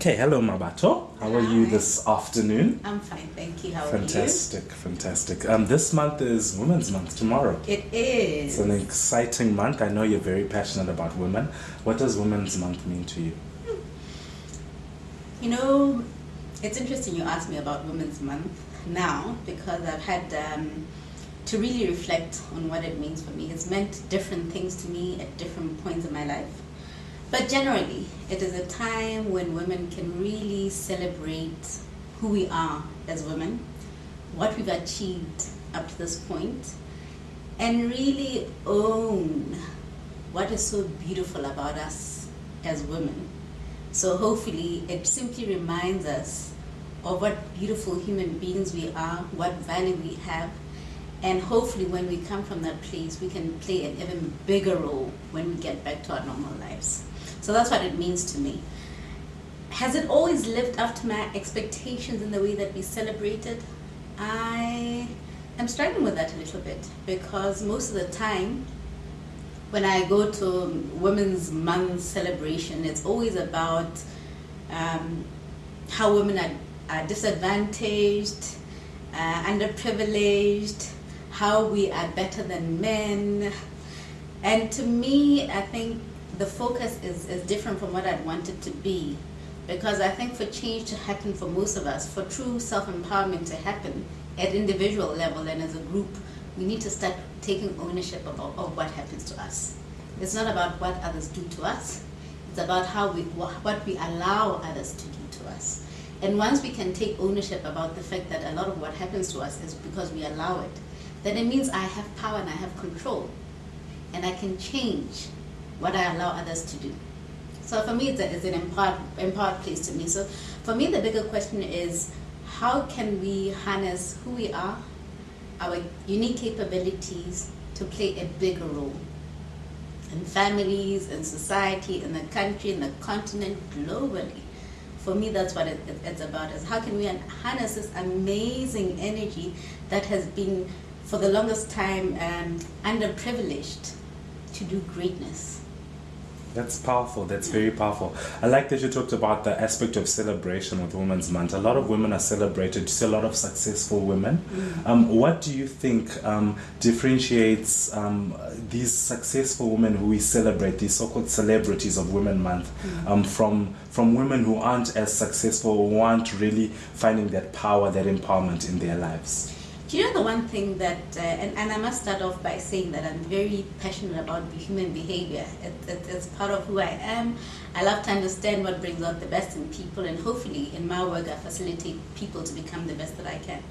Okay, hello Mabatho. How are you this afternoon? I'm fine, thank you. How are Fantastic, fantastic. This month is Women's Month tomorrow. you? It is. It's an exciting month. I know you're very passionate about women. What does Women's Month mean to you? You know, it's interesting you asked me about Women's Month now because I've had to really reflect on what it means for me. It's meant different things to me at different points in my life. But generally, it is a time when women can really celebrate who we are as women, what we've achieved up to this point, and really own what is so beautiful about us as women. So hopefully it simply reminds us of what beautiful human beings we are, what value we have, and hopefully when we come from that place, we can play an even bigger role when we get back to our normal lives. So that's what it means to me. Has it always lived up to my expectations in the way that we celebrated? I am struggling with that a little bit because most of the time when I go to Women's Month celebration, it's always about how women are disadvantaged, underprivileged, how we are better than men. And to me, I think the focus is different from what I'd want it to be, because I think for change to happen for most of us, for true self-empowerment to happen at individual level and as a group, we need to start taking ownership of what happens to us. It's not about what others do to us, it's about what we allow others to do to us. And once we can take ownership about the fact that a lot of what happens to us is because we allow it, then it means I have power and I have control, and I can change what I allow others to do. So for me, it's an empowered place to me. So for me, the bigger question is, how can we harness who we are, our unique capabilities to play a bigger role in families, in society, in the country, in the continent, globally? For me, that's what it's about, is how can we harness this amazing energy that has been, for the longest time, underprivileged to do greatness. That's powerful. That's very powerful. I like that you talked about the aspect of celebration with Women's Month. A lot of women are celebrated. You see a lot of successful women. What do you think differentiates these successful women who we celebrate, these so-called celebrities of Women's Month, from women who aren't as successful, who aren't really finding that power, that empowerment in their lives? Do you know the one thing that, and I must start off by saying that I'm very passionate about human behavior. It's part of who I am. I love to understand what brings out the best in people, and hopefully in my work I facilitate people to become the best that I can.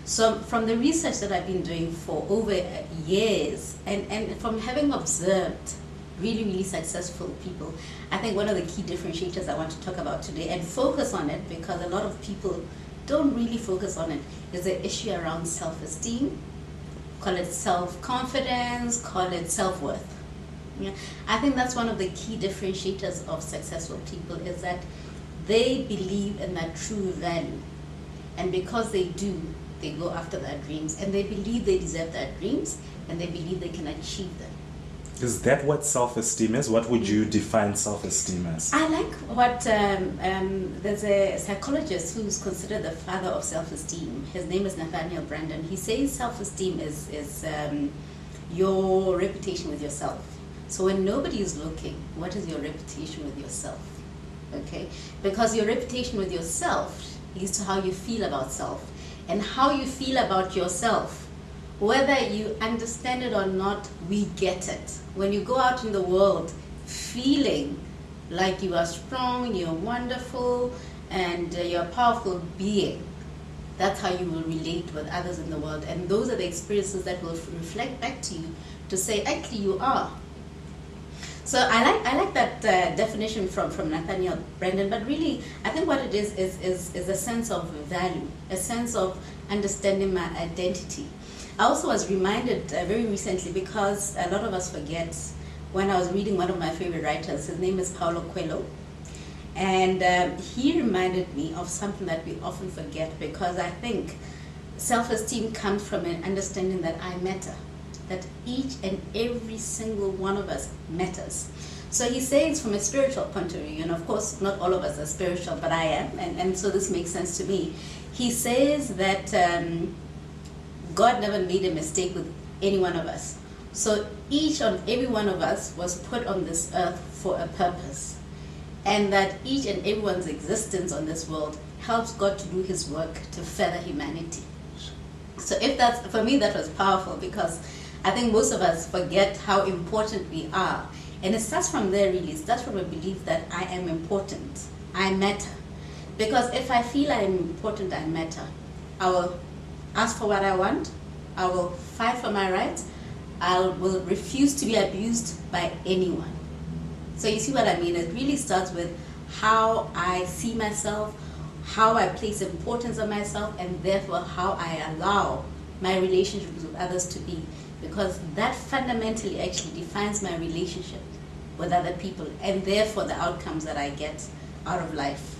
So from the research that I've been doing for over years, and from having observed really successful people, I think one of the key differentiators I want to talk about today and focus on it, because a lot of people don't really focus on it, is the issue around self-esteem. Call it self-confidence, call it self-worth. Yeah. I think that's one of the key differentiators of successful people, is that they believe in that true value, and because they do, they go after their dreams, and they believe they deserve their dreams, and they believe they can achieve them. Is that what self-esteem is? What would you define self-esteem as? I like what, there's a psychologist who's considered the father of self-esteem. His name is Nathaniel Branden. He says self-esteem is your reputation with yourself. So when nobody is looking, what is your reputation with yourself? Okay? Because your reputation with yourself leads to how you feel about self. And how you feel about yourself, whether you understand it or not, we get it. When you go out in the world feeling like you are strong, you're wonderful, and you're a powerful being, that's how you will relate with others in the world. And those are the experiences that will reflect back to you to say, actually, you are. So I like that definition from Nathaniel Branden, but really, I think what it is a sense of value, a sense of understanding my identity. I also was reminded very recently, because a lot of us forget, when I was reading one of my favorite writers. His name is Paulo Coelho, and he reminded me of something that we often forget, because I think self-esteem comes from an understanding that I matter, that each and every single one of us matters. So he says from a spiritual point of view, and of course not all of us are spiritual, but I am, and so this makes sense to me. He says that God never made a mistake with any one of us. So each and every one of us was put on this earth for a purpose. And that each and everyone's existence on this world helps God to do his work to further humanity. So if that's, for me, that was powerful, because I think most of us forget how important we are. And it starts from there, really. It starts from a belief that I am important. I matter. Because if I feel I am important, I matter, I will ask for what I want. I will fight for my rights. I will refuse to be abused by anyone. So you see what I mean? It really starts with how I see myself, how I place importance on myself, and therefore how I allow my relationships with others to be. Because that fundamentally actually defines my relationship with other people, and therefore the outcomes that I get out of life.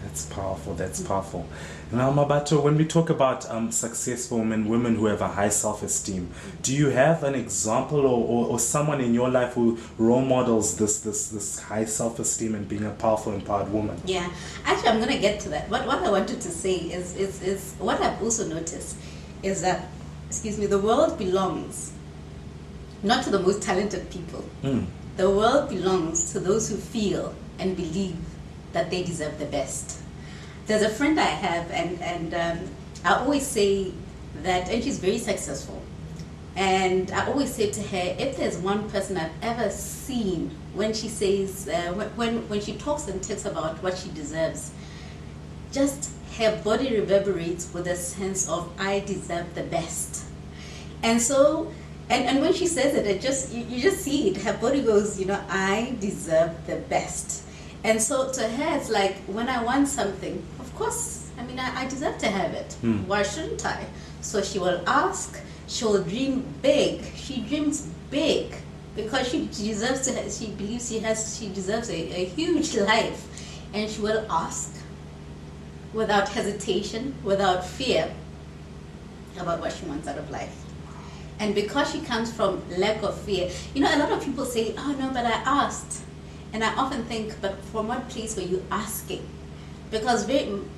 That's powerful. That's powerful. Now, Mabatho, when we talk about successful women who have a high self-esteem, do you have an example or someone in your life who role models this high self-esteem and being a powerful, empowered woman? Yeah, actually, I'm going to get to that. What I wanted to say is what I've also noticed is that, the world belongs not to the most talented people. The world belongs to those who feel and believe that they deserve the best. There's a friend I have, and I always say that, and she's very successful, and I always say to her, if there's one person I've ever seen when she says, when she talks and talks about what she deserves, just her body reverberates with a sense of, I deserve the best. And so, and when she says it, you just see it, her body goes, I deserve the best. And so to her, it's like, when I want something, of course, I deserve to have it. Why shouldn't I? So she will ask, she will dream big. She dreams big because she deserves to, she believes she deserves a huge life. And she will ask without hesitation, without fear, about what she wants out of life. And because she comes from lack of fear, a lot of people say, oh no, but I asked. And I often think, but from what place were you asking? Because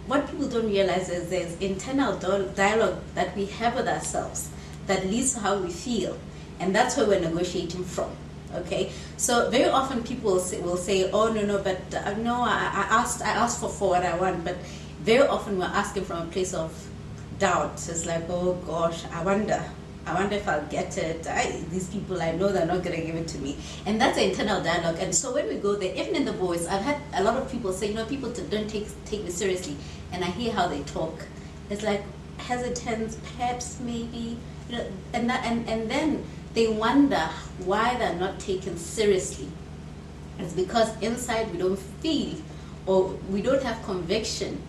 what people don't realize is there's internal dialogue that we have with ourselves that leads to how we feel. And that's where we're negotiating from. Okay? So very often people will say, oh, no, but no, I asked for what I want. But very often we're asking from a place of doubt. It's like, oh gosh, I wonder if I'll get it. These people, I know they're not going to give it to me. And that's the internal dialogue. And so when we go there, even in the voice, I've had a lot of people say, people don't take me seriously. And I hear how they talk. It's like hesitance, perhaps, maybe. And then they wonder why they're not taken seriously. It's because inside we don't feel, or we don't have conviction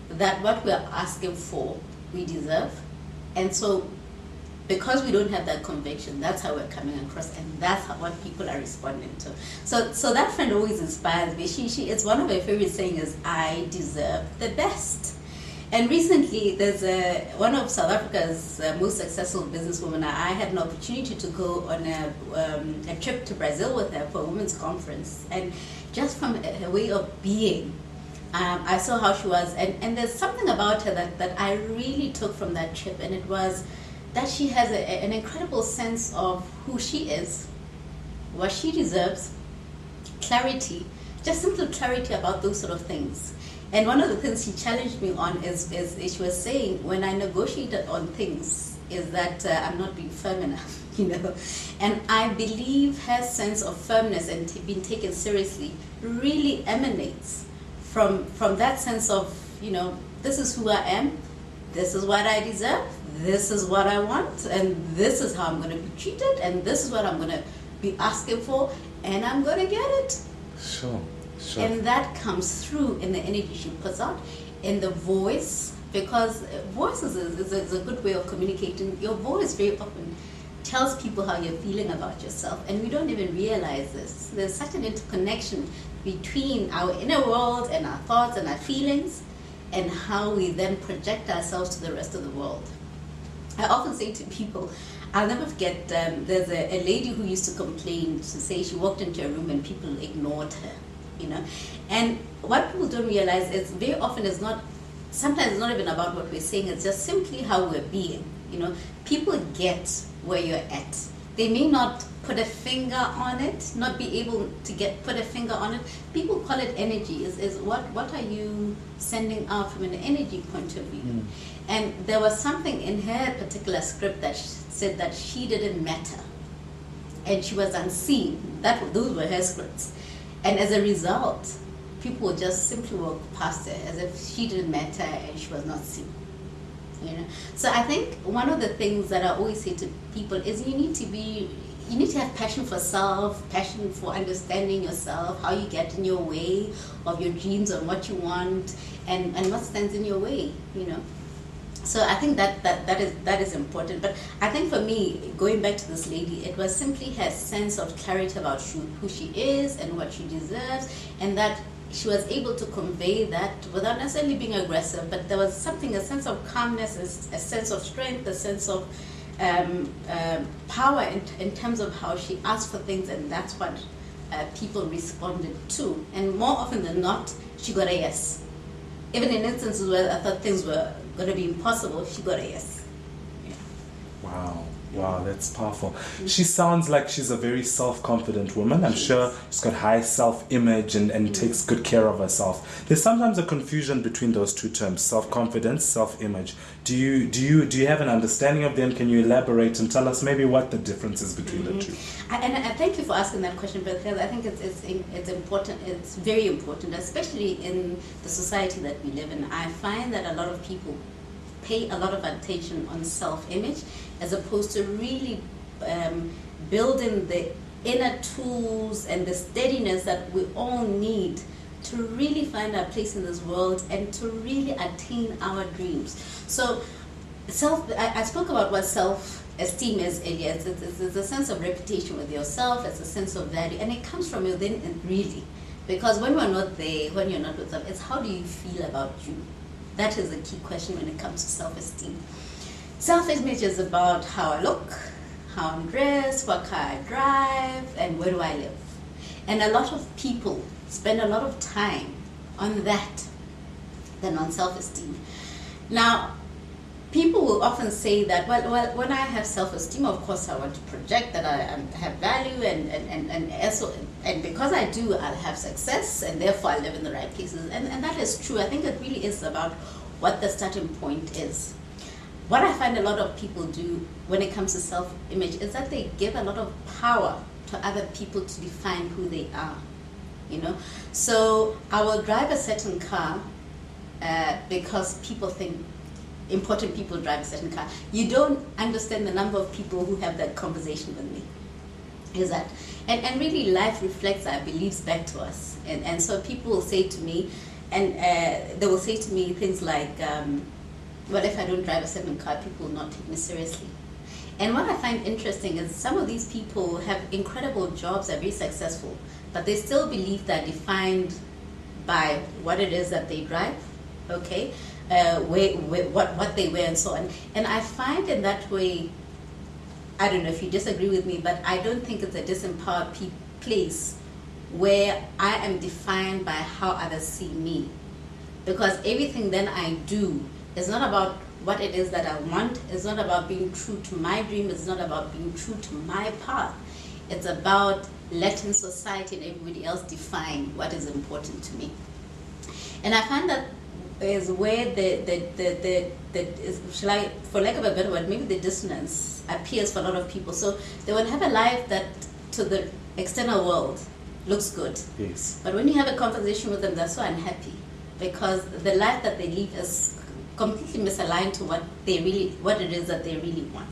that what we're asking for, we deserve. And so because we don't have that conviction, that's how we're coming across, and that's what people are responding to. So that friend always inspires me. It's one of my favorite sayings is, I deserve the best. And recently, there's one of South Africa's most successful businesswomen. I had an opportunity to go on a trip to Brazil with her for a women's conference, and just from her way of being, I saw how she was, and there's something about her that I really took from that trip, and it was that she has an incredible sense of who she is, what she deserves, clarity, just simple clarity about those sort of things. And one of the things she challenged me on is she was saying, when I negotiated on things, is that I'm not being firm enough, And I believe her sense of firmness and being taken seriously really emanates from that sense of, this is who I am, this is what I deserve, this is what I want, and this is how I'm going to be treated, and this is what I'm going to be asking for, and I'm going to get it. Sure. And that comes through in the energy she puts out, in the voice, because voice is a good way of communicating. Your voice very often tells people how you're feeling about yourself, and we don't even realize this. There's such an interconnection between our inner world and our thoughts and our feelings, and how we then project ourselves to the rest of the world. I often say to people, I'll never forget, there's a lady who used to complain, to say she walked into a room and people ignored her, you know. And what people don't realize is very often it's not, sometimes it's not even about what we're saying, it's just simply how we're being, you know. People get where you're at. They may not put a finger on it, not be able to put a finger on it. People call it energy. Is what are you sending out from an energy point of view? And there was something in her particular script that said that she didn't matter, and she was unseen. Those were her scripts, and as a result, people would just simply walk past her as if she didn't matter and she was not seen. You know, so I think one of the things that I always say to people is you need to have passion for self, passion for understanding yourself, how you get in your way of your dreams and what you want, and what stands in your way, you know. So I think that is important. But I think for me, going back to this lady, it was simply her sense of clarity about who she is and what she deserves, and that she was able to convey that without necessarily being aggressive, but there was something, a sense of calmness, a sense of strength, a sense of power in terms of how she asked for things, and that's what people responded to. And more often than not, she got a yes. Even in instances where I thought things were going to be impossible, she got a yes. Yeah. Wow, that's powerful. She sounds like she's a very self-confident woman. I'm sure she's got high self-image and takes good care of herself. There's sometimes a confusion between those two terms, self-confidence, self-image. Do you have an understanding of them? Can you elaborate and tell us maybe what the difference is between the two? And I thank you for asking that question, because I think it's important. It's very important, especially in the society that we live in. I find that a lot of people pay a lot of attention on self-image as opposed to really building the inner tools and the steadiness that we all need to really find our place in this world and to really attain our dreams. So I spoke about what self-esteem is earlier. It's a sense of reputation with yourself, it's a sense of value, and it comes from within, really. Because when we're not there, when you're not with self, it's how do you feel about you? That is a key question when it comes to self-esteem. Self-image is about how I look, how I'm dressed, what car I drive, and where do I live. And a lot of people spend a lot of time on that than on self-esteem. Now, people will often say that, well, when I have self-esteem, of course I want to project that I have value, and because I do, I'll have success, and therefore I live in the right places. And that is true. I think it really is about what the starting point is. What I find a lot of people do when it comes to self-image is that they give a lot of power to other people to define who they are, you know. So I will drive a certain car because people think important people drive a certain car. You don't understand the number of people who have that conversation with me. Is that, and really life reflects our beliefs back to us. And so people will say to me, and they will say to me things like, well, if I don't drive a certain car, people will not take me seriously. And what I find interesting is some of these people have incredible jobs, are very successful, but they still believe they're defined by what it is that they drive, okay? What they wear and so on. And I find in that way, I don't know if you disagree with me, but I don't think it's a disempowered place where I am defined by how others see me. Because everything then I do is not about what it is that I want, it's not about being true to my dream, it's not about being true to my path. It's about letting society and everybody else define what is important to me. And I find that is where shall I, for lack of a better word, maybe the dissonance appears for a lot of people. So they will have a life that to the external world looks good. Yes. But when you have a conversation with them, they're so unhappy because the life that they live is completely misaligned to what it is that they really want.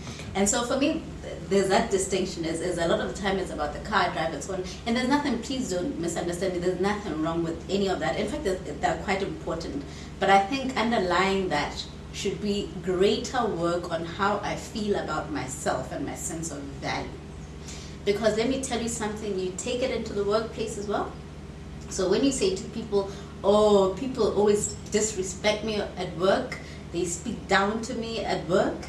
Okay. And so for me, there's that distinction. Is a lot of the time it's about the car I drive and so on. And there's nothing, please don't misunderstand me, there's nothing wrong with any of that. In fact, they're quite important. But I think underlying that should be greater work on how I feel about myself and my sense of value. Because let me tell you something, you take it into the workplace as well. So when you say to people, oh, people always disrespect me at work, they speak down to me at work,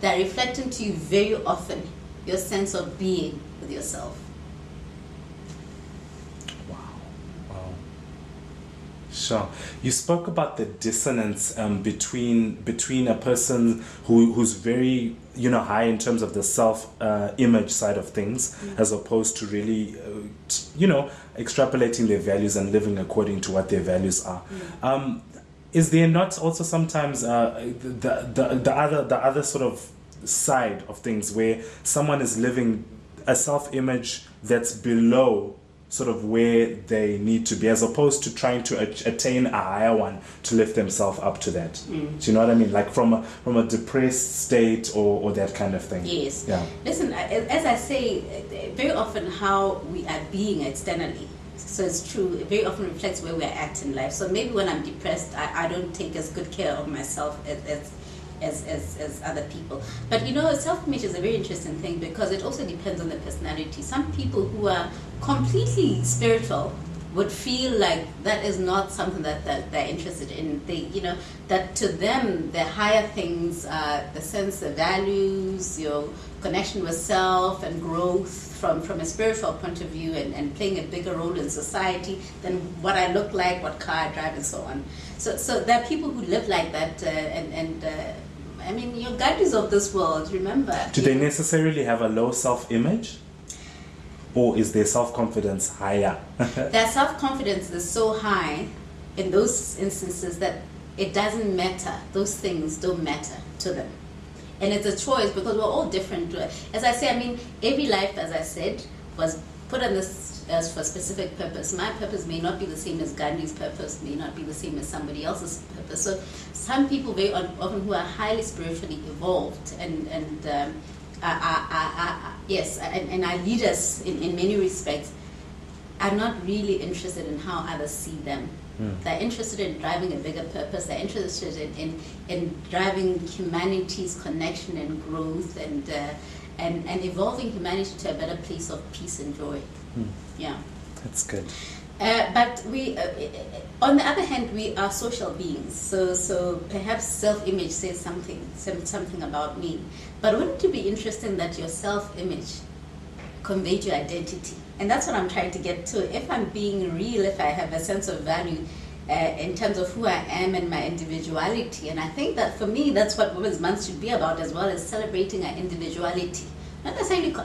that reflect into you very often your sense of being with yourself. Wow. Sure. You spoke about the dissonance between a person who's very high in terms of the self image side of things, as opposed to really extrapolating their values and living according to what their values are. Is there not also sometimes the other sort of side of things where someone is living a self image that's below sort of where they need to be, as opposed to trying to attain a higher one to lift themselves up to that? Do you know what I mean? Like from a depressed state or that kind of thing. Yes. Yeah. Listen, as I say, very often how we are being externally, so it's true, it very often reflects where we're at in life. So maybe when I'm depressed, I don't take as good care of myself as other people. But self-image is a very interesting thing because it also depends on the personality. Some people who are completely spiritual would feel like that is not something that they're interested in. They, that to them, the higher things are the sense of values, your connection with self and growth from a spiritual point of view, and playing a bigger role in society than what I look like, what car I drive, and so on. So there are people who live like that, I mean, your Gandhis of this world, remember. Do they necessarily have a low self-image? Or is their self-confidence higher? Their self-confidence is so high in those instances that it doesn't matter. Those things don't matter to them. And it's a choice because we're all different. As I say, I mean, every life, as I said, was put on this as for a specific purpose. My purpose may not be the same as Gandhi's purpose, may not be the same as somebody else's purpose. So some people very often who are highly spiritually evolved and our leaders in many respects are not really interested in how others see them. They're interested in driving a bigger purpose. They're interested in driving humanity's connection and growth and evolving humanity to a better place of peace and joy. Yeah. That's good. But we, on the other hand, we are social beings. So perhaps self-image says something about me. But wouldn't it be interesting that your self-image conveyed your identity? And that's what I'm trying to get to. If I'm being real, if I have a sense of value in terms of who I am and my individuality, and I think that for me, that's what Women's Month should be about, as well as celebrating our individuality. Not necessarily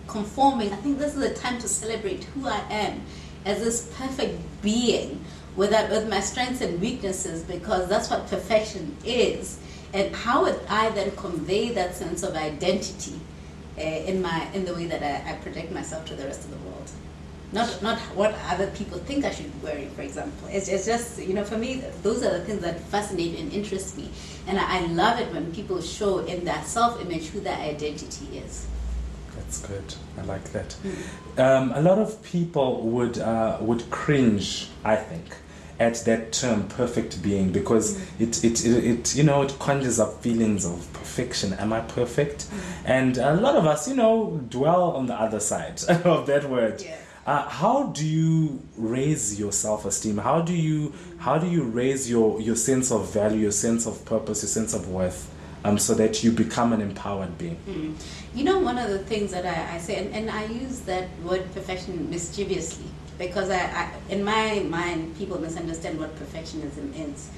conforming. I think this is the time to celebrate who I am as this perfect being with my strengths and weaknesses, because that's what perfection is. And how would I then convey that sense of identity in the way that I project myself to the rest of the world? Not what other people think I should be wearing, for example. It's just, for me, those are the things that fascinate and interest me. And I love it when people show in their self-image who their identity is. That's good. I like that. A lot of people would cringe, I think, at that term "perfect being" because it conjures up feelings of perfection. Am I perfect? And a lot of us, dwell on the other side of that word. Yeah. How do you raise your self-esteem? How do you raise your sense of value, your sense of purpose, your sense of worth, so that you become an empowered being? One of the things that I say, and I use that word perfection mischievously, because I in my mind, people misunderstand what perfectionism is.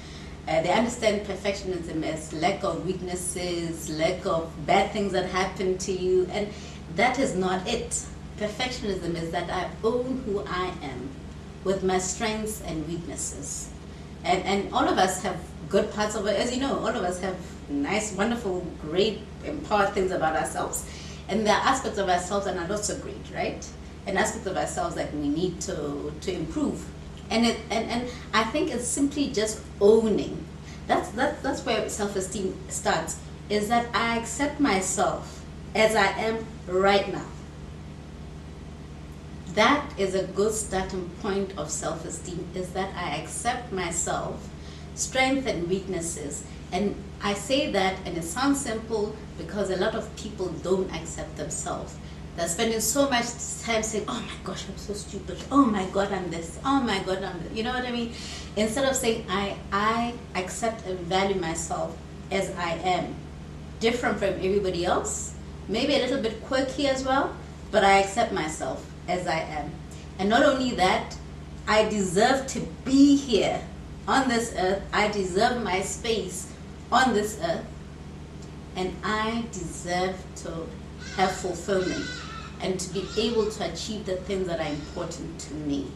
They understand perfectionism as lack of weaknesses, lack of bad things that happen to you, and that is not it. Perfectionism is that I own who I am with my strengths and weaknesses. And all of us have good parts of it. As you know, all of us have nice, wonderful, great, empowered things about ourselves. And there are aspects of ourselves that are not so great, right? And aspects of ourselves that we need to improve. And I think it's simply just owning. That's where self-esteem starts, is that I accept myself as I am right now. That is a good starting point of self-esteem, is that I accept myself, strengths and weaknesses. And I say that, and it sounds simple, because a lot of people don't accept themselves. They're spending so much time saying, oh my gosh, I'm so stupid. Oh my God, I'm this. Oh my God, I'm this. You know what I mean? Instead of saying, I accept and value myself as I am. different from everybody else, maybe a little bit quirky as well, but I accept myself as I am. And not only that, I deserve to be here on this earth. I deserve my space on this earth. And I deserve to have fulfillment and to be able to achieve the things that are important to me.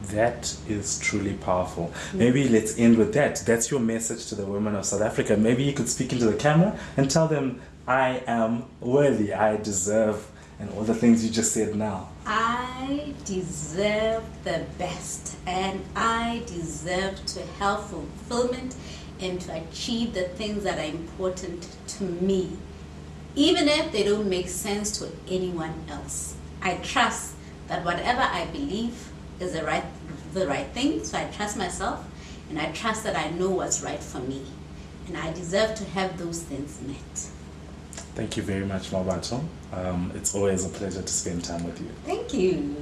That is truly powerful. Maybe let's end with that. That's your message to the women of South Africa. Maybe you could speak into the camera and tell them, I am worthy, I deserve, and all the things you just said now. I deserve the best, and I deserve to have fulfillment and to achieve the things that are important to me, even if they don't make sense to anyone else. I trust that whatever I believe is the right thing, so I trust myself, and I trust that I know what's right for me, and I deserve to have those things met. Thank you very much, Mabatho. It's always a pleasure to spend time with you. Thank you.